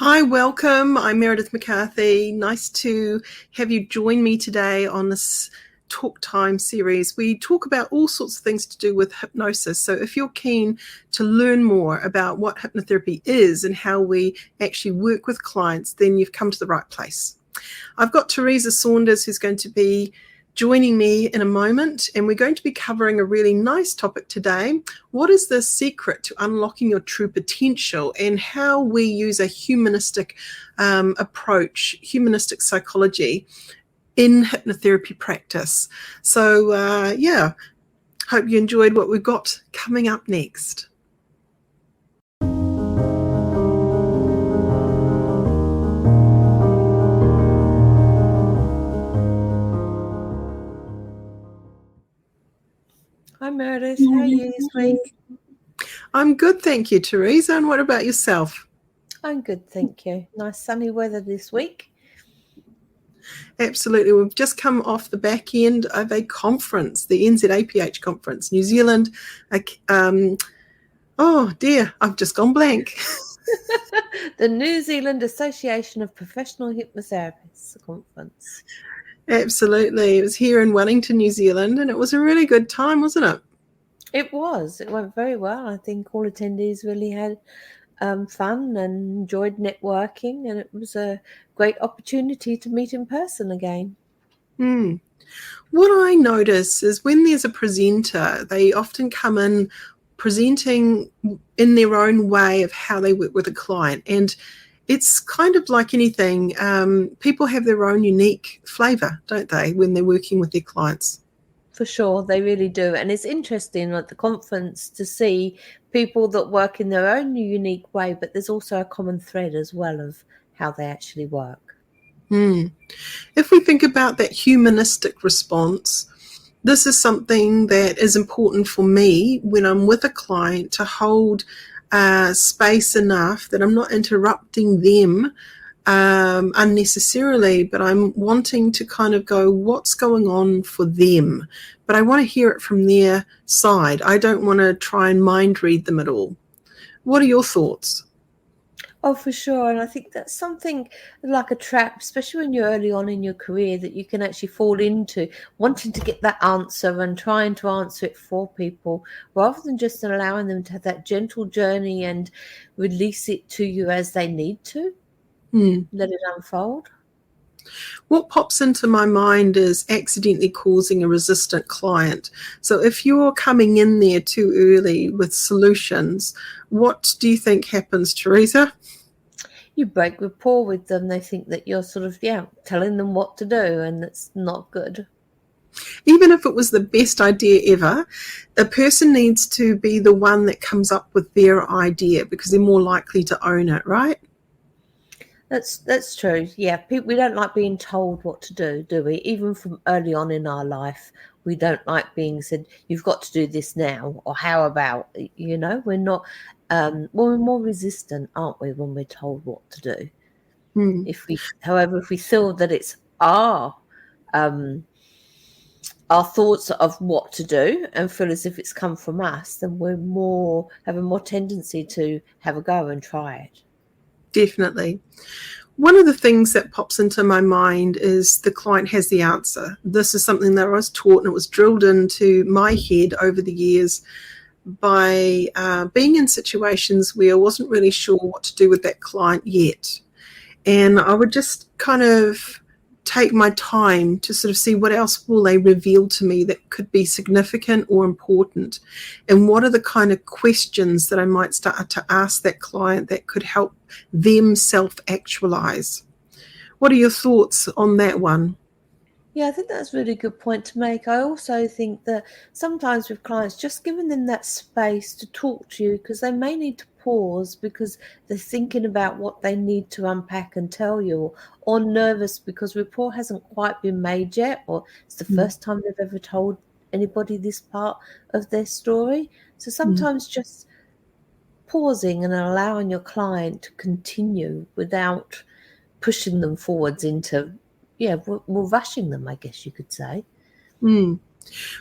Hi, welcome. I'm Meredith McCarthy. Nice to have you join me today on this Talk Time series. We talk about all sorts of things to do with hypnosis. So if you're keen to learn more about what hypnotherapy is and how we actually work with clients, then you've come to the right place. I've got Teresa Saunders who's going to be joining me in a moment, and we're going to be covering a really nice topic today. What is the secret to unlocking your true potential, and how we use a humanistic approach, humanistic psychology in hypnotherapy practice. So hope you enjoyed what we've got coming up next. Hi Meredith, how are you this week? I'm good, thank you, Teresa. And what about yourself? I'm good, thank you. Nice sunny weather this week. Absolutely. We've just come off the back end of a conference, the NZAPH conference, New Zealand. Oh dear, I've just gone blank. The New Zealand Association of Professional Hypnotherapists conference. Absolutely. It was here in Wellington, New Zealand, and it was a really good time, wasn't it? It was. It went very well. I think all attendees really had fun and enjoyed networking, and it was a great opportunity to meet in person again. What I notice is when there's a presenter, they often come in presenting in their own way of how they work with a client. And it's kind of like anything. People have their own unique flavour, don't they, when they're working with their clients? For sure, they really do. And it's interesting at the conference to see people that work in their own unique way, but there's also a common thread as well of how they actually work. If we think about that humanistic response, this is something that is important for me when I'm with a client, to hold space enough that I'm not interrupting them unnecessarily, but I'm wanting to kind of go, what's going on for them? But I want to hear it from their side. I don't want to try and mind read them at all. What are your thoughts? Oh, for sure. And I think that's something like a trap, especially when you're early on in your career, that you can actually fall into wanting to get that answer and trying to answer it for people rather than just allowing them to have that gentle journey and release it to you as they need to. Let it unfold. What pops into my mind is accidentally causing a resistant client. So if you're coming in there too early with solutions, what do you think happens, Teresa? You break rapport with them. They think that you're sort of, telling them what to do, and it's not good. Even if it was the best idea ever, a person needs to be the one that comes up with their idea because they're more likely to own it, right? That's true. Yeah, we don't like being told what to do we? Even from early on in our life, we don't like being said, "You've got to do this now," or "How about?" We're not. We're more resistant, aren't we, when we're told what to do? However, if we feel that it's our thoughts of what to do and feel as if it's come from us, then we're have a more tendency to have a go and try it. Definitely. One of the things that pops into my mind is the client has the answer. This is something that I was taught, and it was drilled into my head over the years by being in situations where I wasn't really sure what to do with that client yet. And I would just kind of take my time to sort of see what else will they reveal to me that could be significant or important, and what are the kind of questions that I might start to ask that client that could help them self-actualise. What are your thoughts on that one? Yeah, I think that's a really good point to make. I also think that sometimes with clients, just giving them that space to talk to you, because they may need to pause because they're thinking about what they need to unpack and tell you, or nervous because rapport hasn't quite been made yet, or it's the first time they've ever told anybody this part of their story. So sometimes just pausing and allowing your client to continue without pushing them forwards into, well, rushing them, I guess you could say.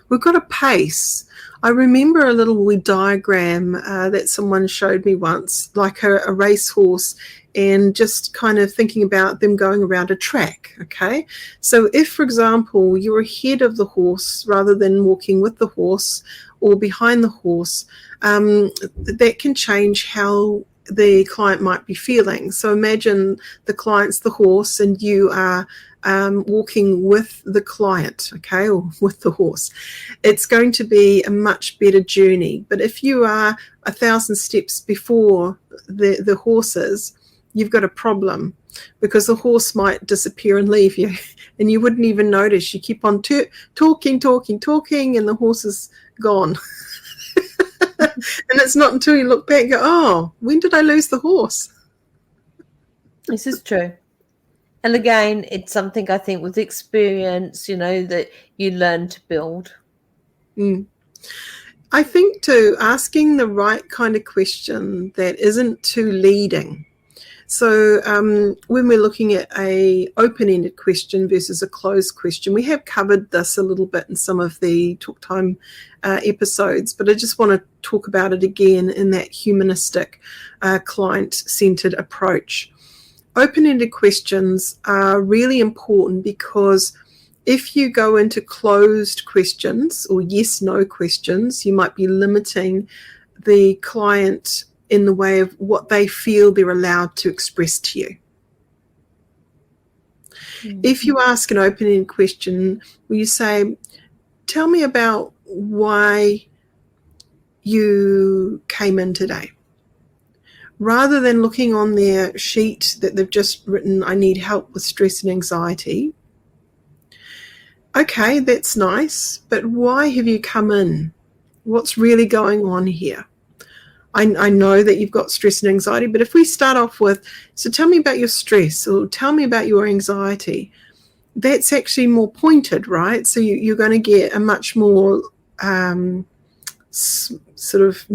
We've got a pace. I remember a little wee diagram that someone showed me once, like a racehorse, and just kind of thinking about them going around a track, okay? So if, for example, you're ahead of the horse rather than walking with the horse or behind the horse, that can change how the client might be feeling. So imagine the client's the horse and you are walking with the client, okay, or with the horse. It's going to be a much better journey. But if you are 1,000 steps before the horses, you've got a problem, because the horse might disappear and leave you and you wouldn't even notice. You keep on talking, and the horse is gone. And it's not until you look back and go, oh, when did I lose the horse? This is true. And again, it's something I think with experience, that you learn to build. I think too, asking the right kind of question that isn't too leading. So when we're looking at a open-ended question versus a closed question, we have covered this a little bit in some of the Talk Time episodes, but I just want to talk about it again in that humanistic, client-centered approach. Open-ended questions are really important because if you go into closed questions or yes-no questions, you might be limiting the client in the way of what they feel they're allowed to express to you. Mm-hmm. If you ask an open-ended question, will you say, tell me about why you came in today? Rather than looking on their sheet that they've just written, I need help with stress and anxiety. Okay, that's nice, but why have you come in? What's really going on here? I know that you've got stress and anxiety, but if we start off with, so tell me about your stress or tell me about your anxiety, that's actually more pointed, right? So you're going to get a much more sort of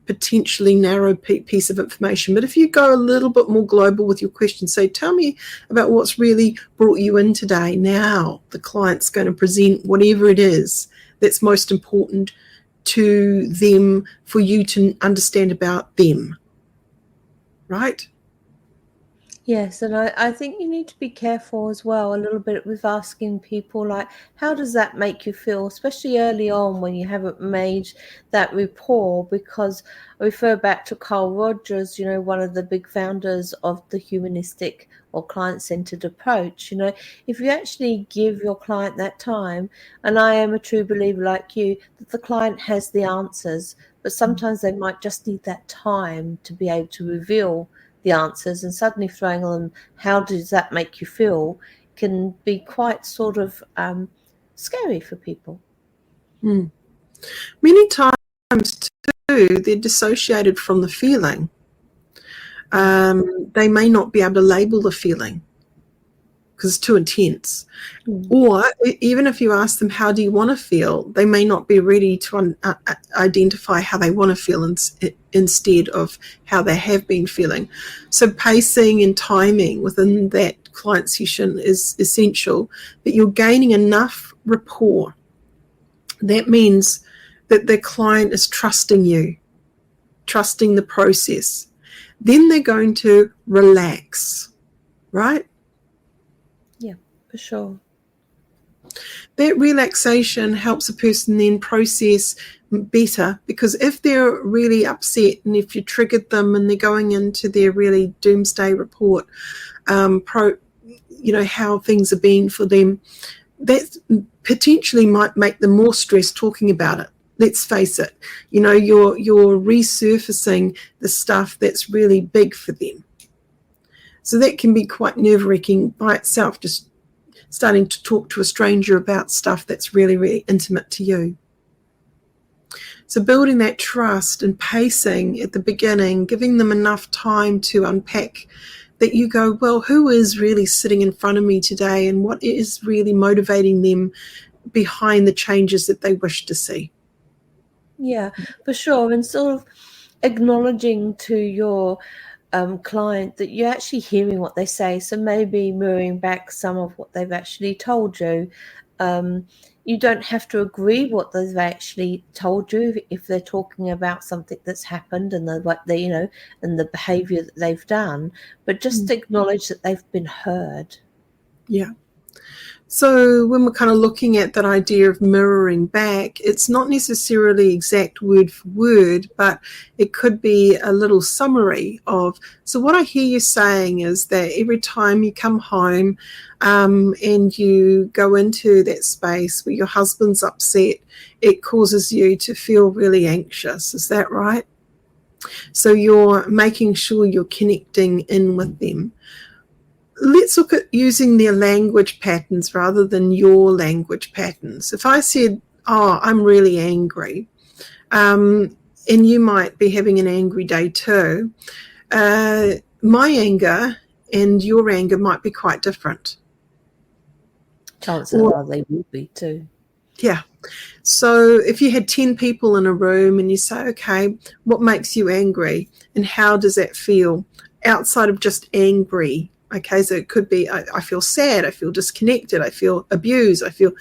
potentially narrow piece of information. But if you go a little bit more global with your question, say, tell me about what's really brought you in today. Now the client's going to present whatever it is that's most important to them for you to understand about them, right? Yes, and I think you need to be careful as well a little bit with asking people, like, how does that make you feel, especially early on when you haven't made that rapport, because I refer back to Carl Rogers, one of the big founders of the humanistic or client-centered approach. If you actually give your client that time, and I am a true believer like you, that the client has the answers, but sometimes they might just need that time to be able to reveal the answers, and suddenly throwing on how does that make you feel can be quite sort of scary for people. Many times too, they're dissociated from the feeling. They may not be able to label the feeling because it's too intense. Or even if you ask them, how do you want to feel? They may not be ready to identify how they want to feel instead of how they have been feeling. So pacing and timing within that client session is essential, but you're gaining enough rapport. That means that the client is trusting you, trusting the process. Then they're going to relax, right? Yeah, for sure. That relaxation helps a person then process better, because if they're really upset and if you triggered them and they're going into their really doomsday report, how things have been for them, that potentially might make them more stressed talking about it. Let's face it, you're resurfacing the stuff that's really big for them. So that can be quite nerve-wracking by itself, just starting to talk to a stranger about stuff that's really, really intimate to you. So building that trust and pacing at the beginning, giving them enough time to unpack, that you go, well, who is really sitting in front of me today and what is really motivating them behind the changes that they wish to see? Yeah, for sure. And sort of acknowledging to your client that you're actually hearing what they say. So maybe mirroring back some of what they've actually told you. you don't have to agree what they've actually told you if they're talking about something that's happened and and the behaviour that they've done, but just acknowledge that they've been heard. Yeah. So when we're kind of looking at that idea of mirroring back, it's not necessarily exact word for word, but it could be a little summary of, so what I hear you saying is that every time you come home and you go into that space where your husband's upset, it causes you to feel really anxious. Is that right? So you're making sure you're connecting in with them. Let's look at using their language patterns rather than your language patterns. If I said, oh, I'm really angry, and you might be having an angry day too, my anger and your anger might be quite different. Chances are they will be too. Yeah. So if you had 10 people in a room and you say, okay, what makes you angry and how does that feel outside of just angry? Okay, so it could be I feel sad, I feel disconnected, I feel abused, and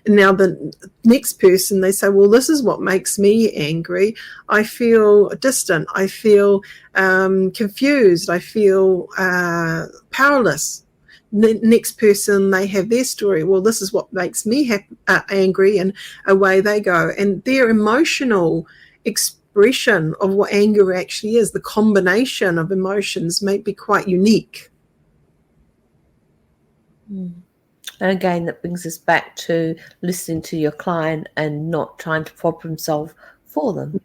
now the next person, they say, well, this is what makes me angry. I feel distant, I feel confused, I feel powerless. The next person, they have their story. Well, this is what makes me angry, and away they go. And their emotional expression of what anger actually is, the combination of emotions, may be quite unique. And again, that brings us back to listening to your client and not trying to problem solve for them.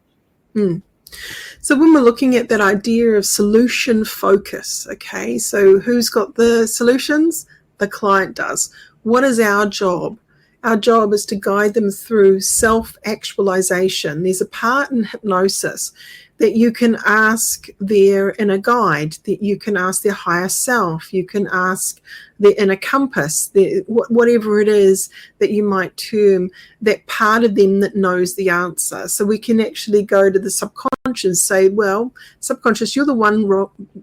So when we're looking at that idea of solution focus, okay, so who's got the solutions? The client does. What is our job? Our job is to guide them through self-actualization. There's a part in hypnosis that you can ask their inner guide, that you can ask their higher self, you can ask their inner compass, whatever it is that you might term that part of them that knows the answer. So we can actually go to the subconscious, say, well, subconscious, you're the one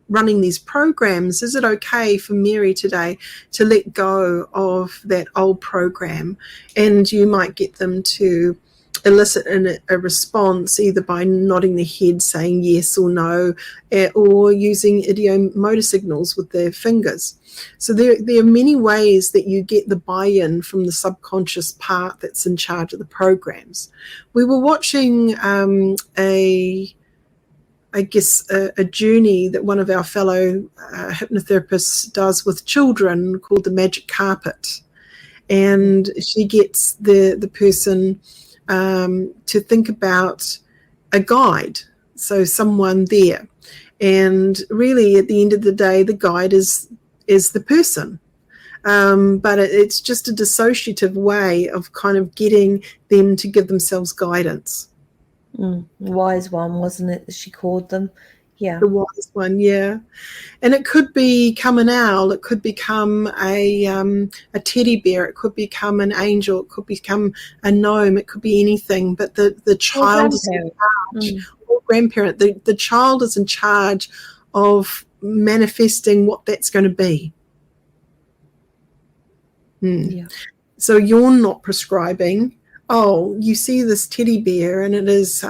running these programs. Is it okay for Mary today to let go of that old program? And you might get them to elicit a response either by nodding their head saying yes or no, or using idiomotor signals with their fingers. So there are many ways that you get the buy-in from the subconscious part that's in charge of the programs. We were watching a journey that one of our fellow hypnotherapists does with children called the magic carpet, and she gets the person to think about a guide, so someone there, and really at the end of the day the guide is the person, but it's just a dissociative way of kind of getting them to give themselves guidance. Wise one, wasn't it, that she called them? Yeah. The wise one, yeah. And it could become an owl, it could become a teddy bear, it could become an angel, it could become a gnome, it could be anything, but the child is in charge, or grandparent, the child is in charge of manifesting what that's going to be. Yeah. So you're not prescribing, oh, you see this teddy bear and it is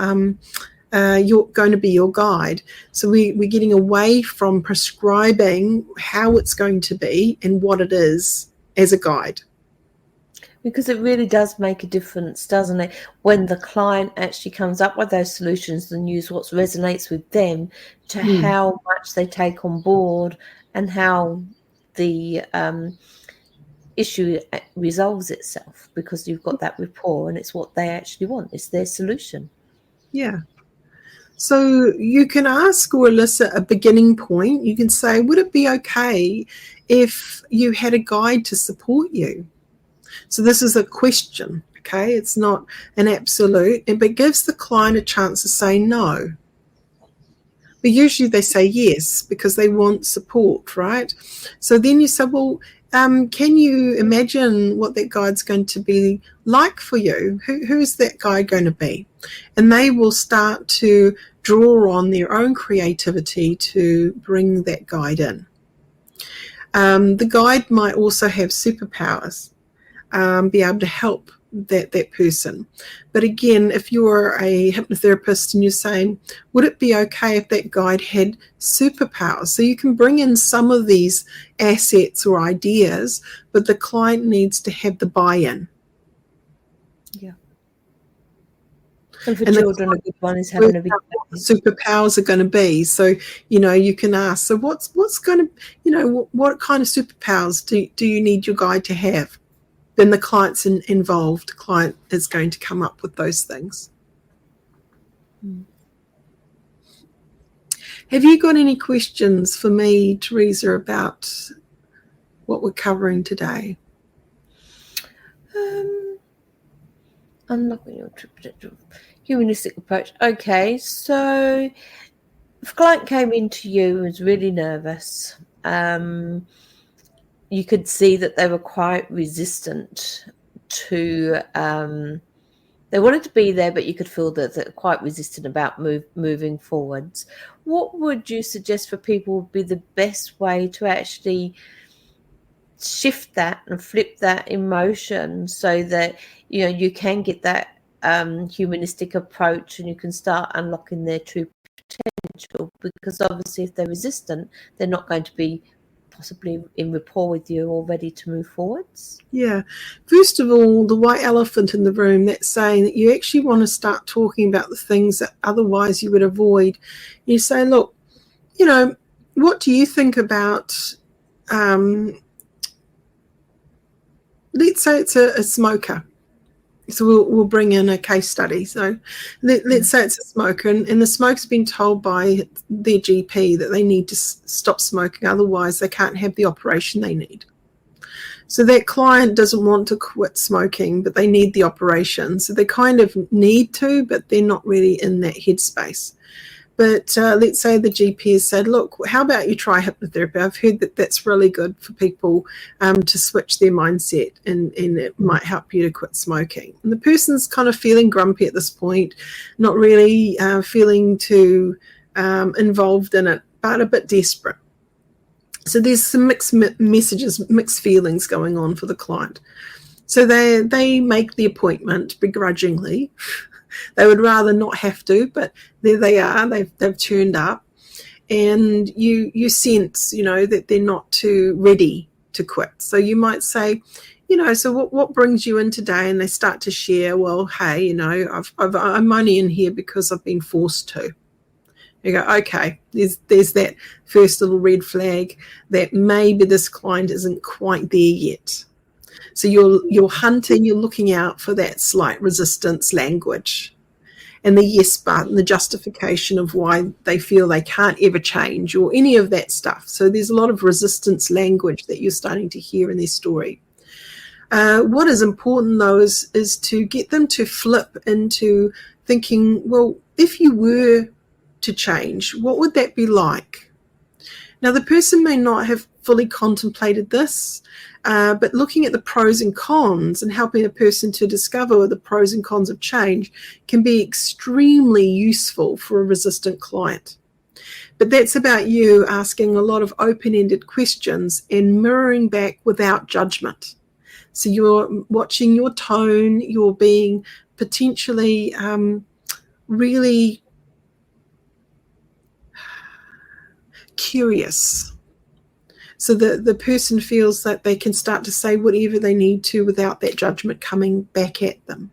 you're going to be your guide. So we're getting away from prescribing how it's going to be and what it is as a guide. Because it really does make a difference, doesn't it, when the client actually comes up with those solutions and use what resonates with them to how much they take on board and how the issue resolves itself, because you've got that rapport and it's what they actually want. It's their solution. Yeah. So you can ask or elicit a beginning point. You can say, would it be okay if you had a guide to support you? So this is a question, okay? It's not an absolute, but it gives the client a chance to say no. But usually they say yes because they want support, right? So then you say, well, can you imagine what that guide's going to be like for you? Who's that guide going to be? And they will start to draw on their own creativity to bring that guide in. The guide might also have superpowers, be able to help that person. But again, if you're a hypnotherapist and you're saying, would it be okay if that guide had superpowers? So you can bring in some of these assets or ideas, but the client needs to have the buy-in. Yeah. And for children, a good one is having a big superpowers are going to be. So, you can ask, so what's going to, what kind of superpowers do you need your guide to have? Then the client's involved. The client is going to come up with those things. Have you got any questions for me, Teresa, about what we're covering today? Unlocking your humanistic approach. Okay, so if a client came into you and was really nervous, you could see that they were quite resistant to, they wanted to be there, but you could feel that they're quite resistant about moving forwards. What would you suggest for people would be the best way to actually shift that and flip that emotion so that, you can get that humanistic approach and you can start unlocking their true potential? Because obviously if they're resistant, they're not going to be possibly in rapport with you or ready to move forwards. Yeah. First of all, the white elephant in the room, that's saying that you actually want to start talking about the things that otherwise you would avoid. You say, look, what do you think about, let's say it's a smoker. So we'll bring in a case study. So let's say it's a smoker, and the smoker's been told by their GP that they need to stop smoking, otherwise they can't have the operation they need. So that client doesn't want to quit smoking, but they need the operation. So they kind of need to, but they're not really in that headspace. But let's say the GP has said, look, how about you try hypnotherapy? I've heard that that's really good for people to switch their mindset, and it might help you to quit smoking. And the person's kind of feeling grumpy at this point, not really feeling too involved in it, but a bit desperate. So there's some mixed messages, mixed feelings going on for the client. So they make the appointment begrudgingly. They would rather not have to, but there they are. They've turned up, and you sense, that they're not too ready to quit. So you might say, so what brings you in today? And they start to share, well, hey, I'm only in here because I've been forced to. You go, okay, there's that first little red flag that maybe this client isn't quite there yet. So you're hunting, you're looking out for that slight resistance language and the yes but and the justification of why they feel they can't ever change or any of that stuff. So there's a lot of resistance language that you're starting to hear in their story. What is important, though, is to get them to flip into thinking, well, if you were to change, what would that be like? Now, the person may not have fully contemplated this, but looking at the pros and cons and helping a person to discover the pros and cons of change can be extremely useful for a resistant client. But that's about you asking a lot of open-ended questions and mirroring back without judgment. So you're watching your tone, you're being potentially really curious. So the person feels that they can start to say whatever they need to without that judgment coming back at them.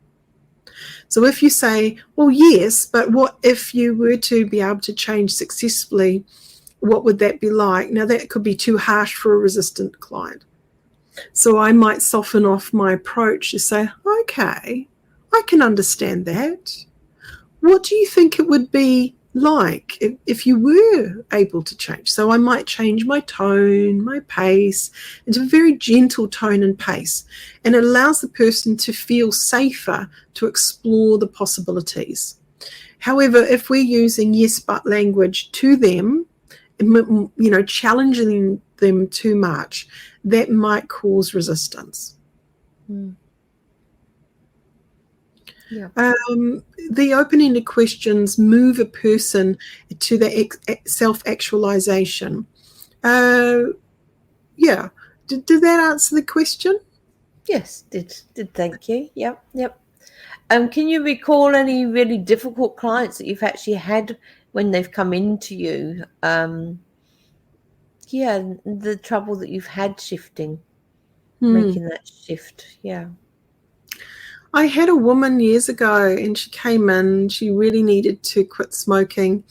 So if you say, well, yes, but what if you were to be able to change successfully, what would that be like? Now, that could be too harsh for a resistant client. So I might soften off my approach to say, okay, I can understand that. What do you think it would be like if you were able to change? So I might change my tone, my pace, into a very gentle tone and pace. And it allows the person to feel safer to explore the possibilities. However, if we're using yes but language to them, challenging them too much, that might cause resistance. Yeah. The open-ended questions move a person to the self-actualization. Yeah. Did that answer the question? Yes, did thank you. Yep. Can you recall any really difficult clients that you've actually had when they've come into you? The trouble that you've had making that shift. Yeah. I had a woman years ago, and she came in. She really needed to quit smoking.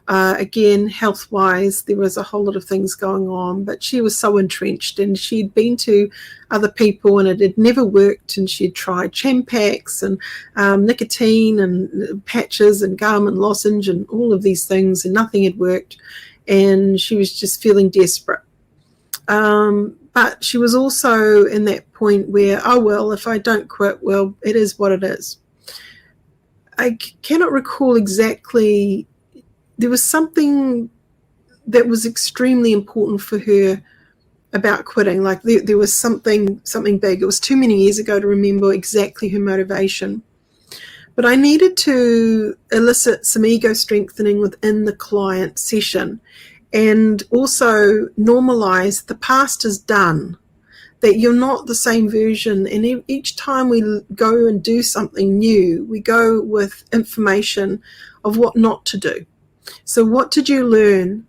Again, health-wise, there was a whole lot of things going on, but she was so entrenched, and she'd been to other people, and it had never worked. And she'd tried Champax and nicotine and patches and gum and lozenge and all of these things, and nothing had worked. And she was just feeling desperate. But she was also in that point where, oh, well, if I don't quit, well, it is what it is. I cannot recall exactly. There was something that was extremely important for her about quitting. Like there was something big. It was too many years ago to remember exactly her motivation. But I needed to elicit some ego strengthening within the client session, and also normalize the past is done, that you're not the same version. And each time we go and do something new, we go with information of what not to do. So what did you learn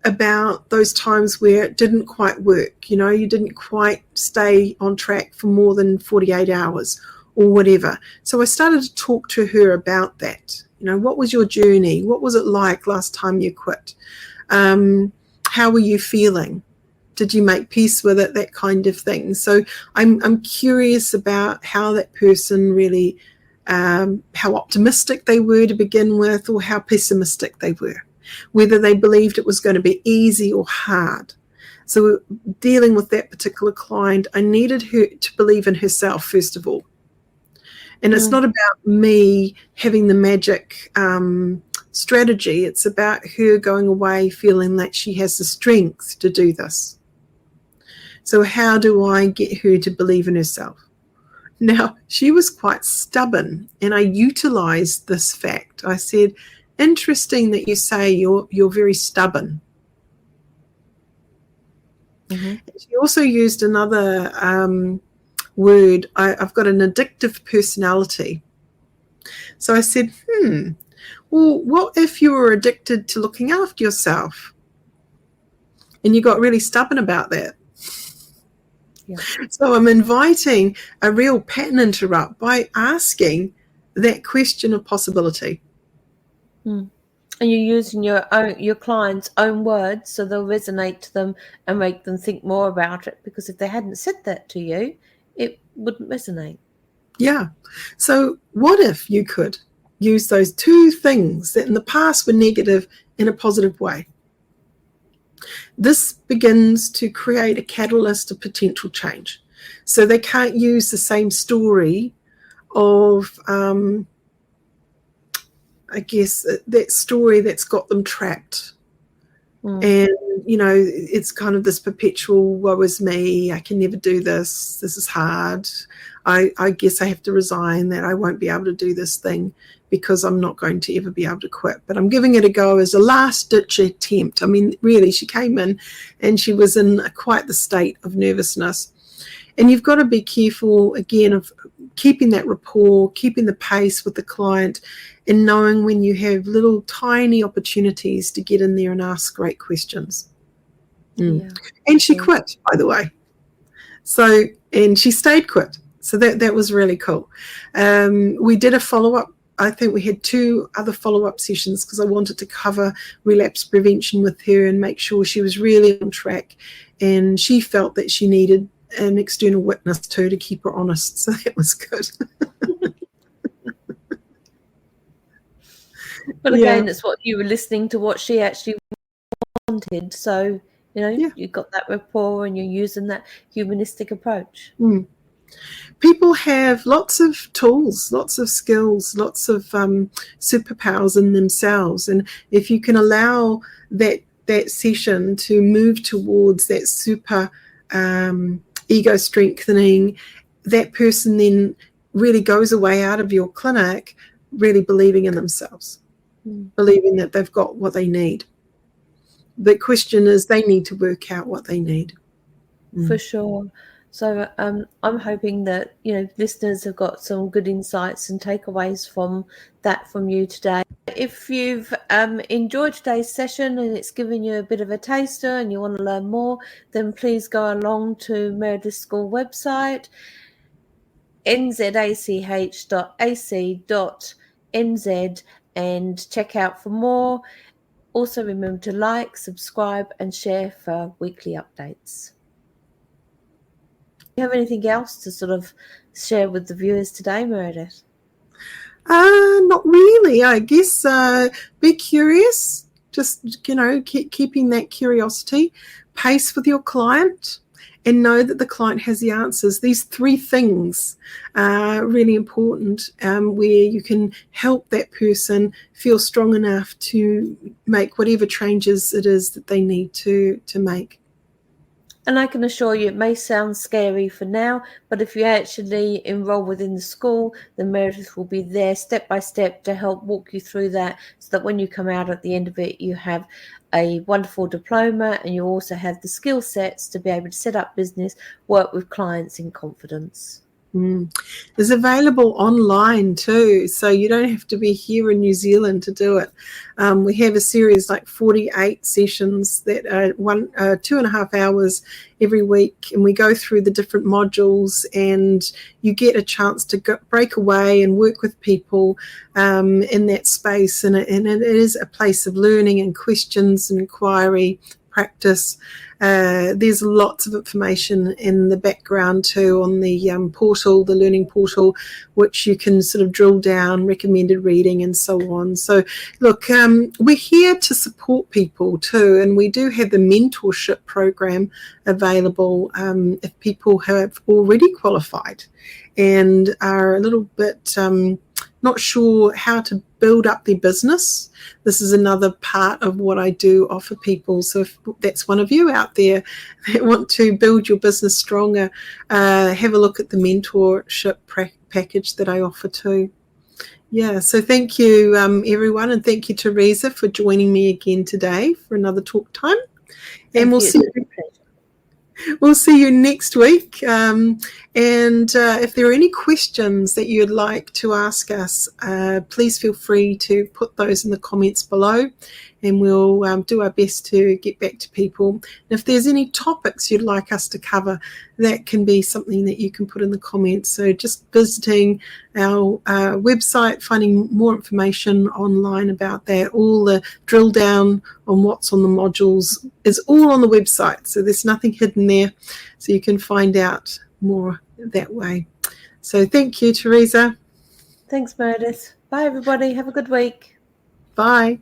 about those times where it didn't quite work? You know, you didn't quite stay on track for more than 48 hours or whatever. So I started to talk to her about that. You know, what was your journey? What was it like last time you quit? How were you feeling? Did you make peace with it? That kind of thing. So I'm curious about how that person really, how optimistic they were to begin with, or how pessimistic they were, whether they believed it was going to be easy or hard. So dealing with that particular client, I needed her to believe in herself, first of all. And it's not about me having the magic strategy. It's about her going away feeling that she has the strength to do this. So how do I get her to believe in herself? Now, she was quite stubborn, and I utilized this fact. I said, interesting that you say you're very stubborn. She also used another word. I've got an addictive personality. So I said, well, what if you were addicted to looking after yourself and you got really stubborn about that? Yeah. So I'm inviting a real pattern interrupt by asking that question of possibility. And you're using your client's own words, so they'll resonate to them and make them think more about it, because if they hadn't said that to you, it wouldn't resonate. Yeah. So what if you could use those two things that in the past were negative in a positive way? This begins to create a catalyst of potential change. So they can't use the same story of, I guess, that story that's got them trapped. And, you know, it's kind of this perpetual, woe is me, I can never do this, this is hard, I guess I have to resign, that I won't be able to do this thing because I'm not going to ever be able to quit. But I'm giving it a go as a last-ditch attempt. I mean, really, she came in and she was in quite the state of nervousness. And you've got to be careful, again, of keeping that rapport, keeping the pace with the client, and knowing when you have little tiny opportunities to get in there and ask great questions. Yeah. And she quit, by the way. So, and she stayed quit. So that was really cool. We did a follow-up. I think we had 2 other follow-up sessions because I wanted to cover relapse prevention with her and make sure she was really on track. And she felt that she needed an external witness too to keep her honest. So that was good. But again, it's what you were listening to, what she actually wanted. So, you know, you got that rapport and you're using that humanistic approach. People have lots of tools, lots of skills, lots of superpowers in themselves. And if you can allow that session to move towards that super ego strengthening, that person then really goes away out of your clinic really believing in themselves, believing that they've got what they need. The question is, they need to work out what they need. For sure. So I'm hoping that, listeners have got some good insights and takeaways from you today. If you've enjoyed today's session and it's given you a bit of a taster and you want to learn more, then please go along to Meredith School website, nzach.ac.nz, and check out for more. Also remember to like, subscribe and share for weekly updates. Do you have anything else to sort of share with the viewers today, Meredith? Not really. I guess be curious. Just, keeping that curiosity, pace with your client, and know that the client has the answers. These 3 things are really important, where you can help that person feel strong enough to make whatever changes it is that they need to make. And I can assure you, it may sound scary for now, but if you actually enroll within the school, then Meredith will be there step by step to help walk you through that, so that when you come out at the end of it, you have a wonderful diploma and you also have the skill sets to be able to set up business, work with clients in confidence. It's available online too, so you don't have to be here in New Zealand to do it. We have a series like 48 sessions that are 2.5 hours every week, and we go through the different modules, and you get a chance to break away and work with people in that space, and it is a place of learning and questions and inquiry, practice. There's lots of information in the background too on the portal, the learning portal, which you can sort of drill down, recommended reading and so on. So look, we're here to support people too, and we do have the mentorship program available if people have already qualified and are a little bit not sure how to build up their business. This is another part of what I do offer people. So if that's one of you out there that want to build your business stronger, have a look at the mentorship package that I offer too. Yeah, so thank you, everyone, and thank you, Teresa, for joining me again today for another talk time. And we'll see you next week. And if there are any questions that you'd like to ask us, please feel free to put those in the comments below, and we'll do our best to get back to people. And if there's any topics you'd like us to cover, that can be something that you can put in the comments. So just visiting our website, finding more information online about that, all the drill down on what's on the modules is all on the website. So there's nothing hidden there. So you can find out more that way. So thank you, Teresa. Thanks, Meredith. Bye, everybody. Have a good week. Bye.